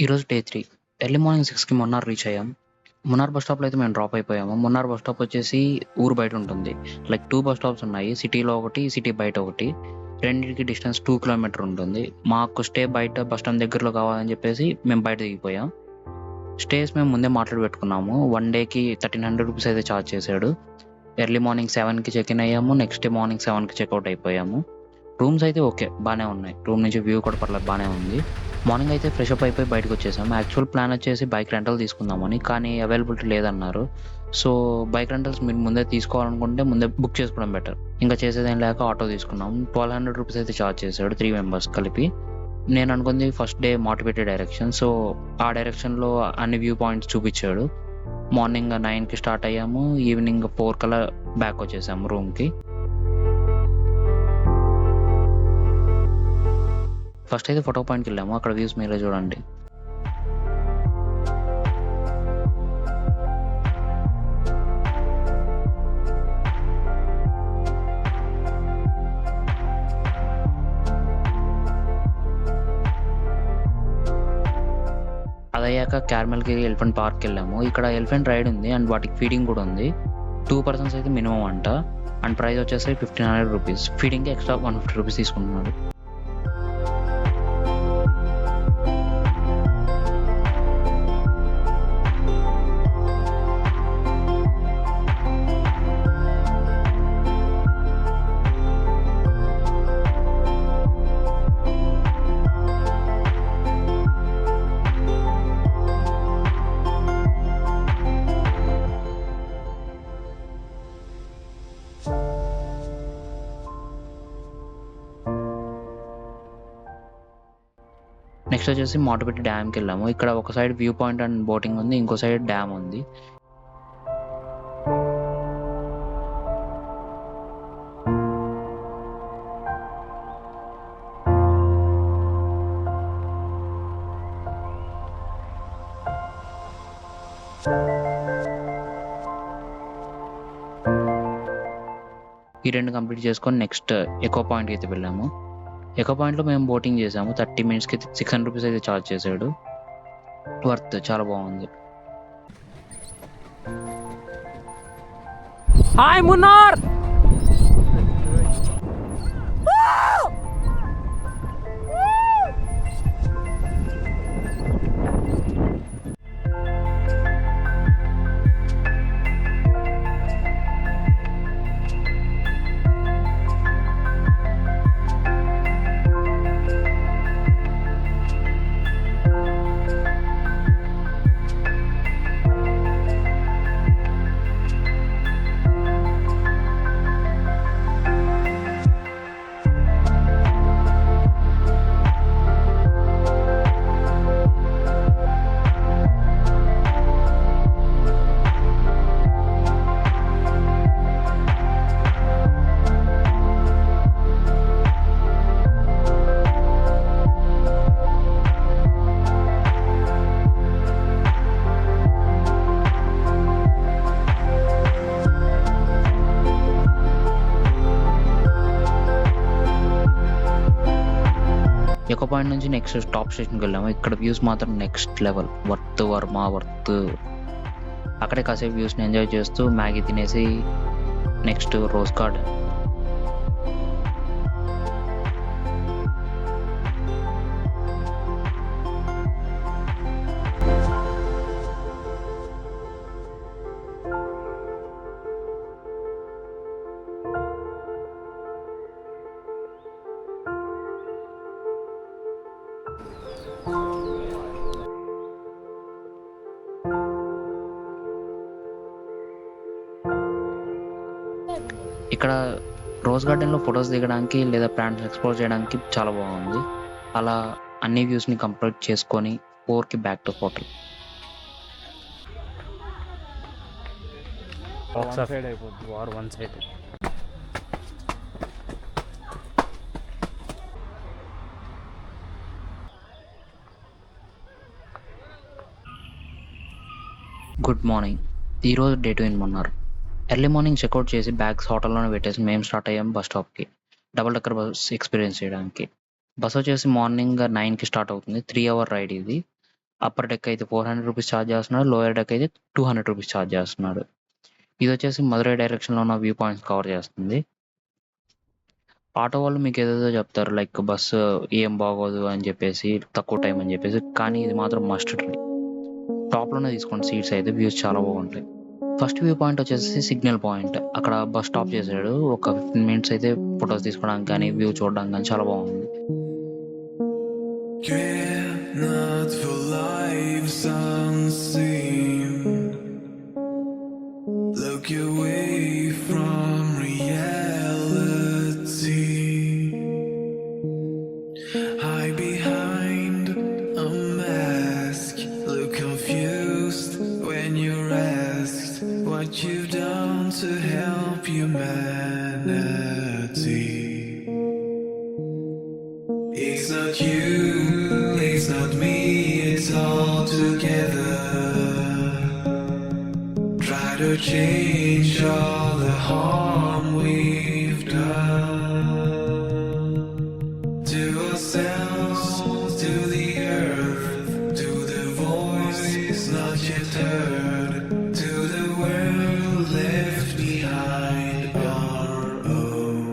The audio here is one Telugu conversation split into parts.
ఈరోజు డే 3 ఎర్లీ మార్నింగ్ 6కి మున్నార్ రీచ్ అయ్యాం. మున్నార్ బస్ స్టాప్‌లో అయితే మేము డ్రాప్ అయిపోయాము. మున్నార్ బస్ స్టాప్ వచ్చేసి ఊరు బయట ఉంటుంది. లైక్ 2 బస్ స్టాప్స్ ఉన్నాయి. సిటీలో ఒకటి, సిటీ బయట ఒకటి. రెండిటికి డిస్టెన్స్ 2 కిలోమీటర్ ఉంటుంది. మాకు స్టే బయట బస్ స్టాండ్ దగ్గరలో కావాలని చెప్పేసి మేము బయట దిగిపోయాం. స్టేస్ మేము ముందే మాట్లాడి పెట్టుకున్నాము. 1 డేకి ₹1300 అయితే ఛార్జ్ చేశాడు. ఎర్లీ మార్నింగ్ 7కి చెక్ ఇన్ అయ్యాము. నెక్స్ట్ డే మార్నింగ్ 7కి చెక్‌ఔట్ అయిపోయాము. రూమ్స్ అయితే ఓకే. బానే ఉన్నాయి. రూమ్ నుంచి వ్యూ కూడా పర్లేదు బానే ఉంది. మార్నింగ్ అయితే ఫ్రెషప్ అయిపోయి బయటకొచ్చేసాం. యాక్చువల్ ప్లాన్ వచ్చేసి బైక్ రెంటల్ తీసుకుందామని. కానీ అవైలబిలిటీ లేదన్నారు. సో, బైక్ రెంటల్స్ మీరు ముందే తీసుకోవాలనుకుంటే ముందే బుక్ చేసుకోవడం బెటర్. ఇంకా చేసేదేం లేక ఆటో తీసుకున్నాం. ₹1200 అయితే ఛార్జ్ చేశాడు 3 మెంబర్స్ కలిపి. నేను అనుకుంది first day motivated direction. So, ఆ డైరెక్షన్‌లో అన్ని వ్యూ పాయింట్స్ చూపిచ్చాడు. మార్నింగ్ 9కి స్టార్ట్ అయ్యాము. ఈవినింగ్ 4 కల్లా బ్యాక్ వచ్చేసాము రూమ్‌కి. ఫస్ట్ అయితే ఫోటో పాయింట్‌కెళ్ళాము. అక్కడ వ్యూస్ మీరే చూడండి. అదయ్యాక క్యార్మెల్‌గిరి ఎలిఫెంట్ పార్క్‌కెళ్ళాము. ఇక్కడ ఎలిఫెంట్ రైడ్ ఉంది అండ్ వాటికి ఫీడింగ్ కూడా ఉంది. 2 పర్సన్స్ అయితే మినిమమ్ అంట. అండ్ ప్రైస్ వచ్చేసి ₹1500. ఫీడింగ్‌కి ఎక్స్ట్రా ₹150 తీసుకుంటున్నాడు. నెక్స్ట్ వచ్చేసి మోటుపెట్టి డ్యామ్‌కెళ్ళాము. ఇక్కడ ఒక side view point and boating ఉంది. ఇంకో సైడ్ డ్యామ్ ఉంది. ఈ 2 కంప్లీట్ చేసుకొని నెక్స్ట్ ఎకో పాయింట్‌కి అయితే వెళ్ళాము. ఎకో పాయింట్‌లో మేము బోటింగ్ చేసాము. 30 మినిట్స్‌కి ₹600 అయితే ఛార్జ్ చేశాడు. వర్త్ చాలా బాగుంది. హాయ్ మున్నార్. ఎకో పాయింట్ నుంచి నెక్స్ట్ టాప్ స్టేషన్‌కి వెళ్ళాము. ఇక్కడ వ్యూస్ మాత్రం నెక్స్ట్ లెవెల్. Worth worth. అక్కడే కాసేపు వ్యూస్‌ని ఎంజాయ్ చేస్తూ మ్యాగీ తినేసి నెక్స్ట్ రోజ్ గార్డెన్. ఇక్కడ రోజ్ గార్డెన్‌లో ఫోటోస్ దిగడానికి లేదా ప్లాంట్స్ ఎక్స్‌ప్లోర్ చేయడానికి చాలా బాగుంది. అలా అన్ని వ్యూస్‌ని కంప్లీట్ చేసుకొని 4కి back to hotel. One side అయిపోద్ది war one side. Good morning. ఈరోజు day 2 in Munnar. Early morning checkout చేసి బ్యాగ్స్ హోటల్‌లోనే పెట్టేసి మేము స్టార్ట్ అయ్యాము బస్ స్టాప్‌కి. డబుల్ డెక్కర్ బస్ ఎక్స్‌పీరియన్స్ చేయడానికి. బస్ వచ్చేసి మార్నింగ్ 9కి స్టార్ట్ అవుతుంది. 3 అవర్ రైడ్ ఇది. అప్పర్ డెక్ అయితే 400 రూపీస్ ఛార్జ్ చేస్తున్నాడు, లోయర్ డెక్ అయితే 200 రూపీస్ ఛార్జ్ చేస్తున్నాడు. ఇది వచ్చేసి మదురై డైరెక్షన్లో ఉన్న వ్యూ పాయింట్స్ కవర్ చేస్తుంది. ఆటో వాళ్ళు మీకు ఏదేదో చెప్తారు, లైక్ బస్సు ఏం బాగోదు అని చెప్పేసి, తక్కువ టైం అని చెప్పేసి, కానీ ఇది మాత్రం మస్ట్ ట్రై. టాప్లోనే తీసుకోండి సీట్స్, అయితే వ్యూస్ చాలా బాగుంటాయి. ఫస్ట్ వ్యూ పాయింట్ వచ్చేసి సిగ్నల్ పాయింట్. అక్కడ బస్ స్టాప్ చేశాడు. ఒక 15 మినిట్స్ అయితే ఫొటోస్ తీసుకోవడానికి కానీ వ్యూ చూడడానికి కానీ చాలా బాగుంది. Cannot for lives unseen. Look away from reality. Hide behind a mask. Look confused when you're asked what you've done to help humanity. It's not you, it's not me, it's all together. Try to change all the harm we've done to ourselves, to the earth, to the voice not yet heard, to the world left behind our own.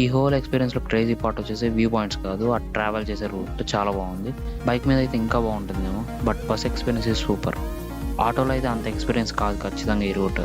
ఈ హోల్ ఎక్స్పీరియన్స్లో క్రేజీ పార్ట్ వచ్చేసి వ్యూ పాయింట్స్ కాదు, ఆ ట్రావెల్ చేసే రూట్ చాలా బాగుంది. బైక్ మీద అయితే ఇంకా బాగుంటుందేమో, but bus experience is super. ఆటోలో అయితే అంత ఎక్స్పీరియన్స్ కాదు ఖచ్చితంగా ఈ రూట్.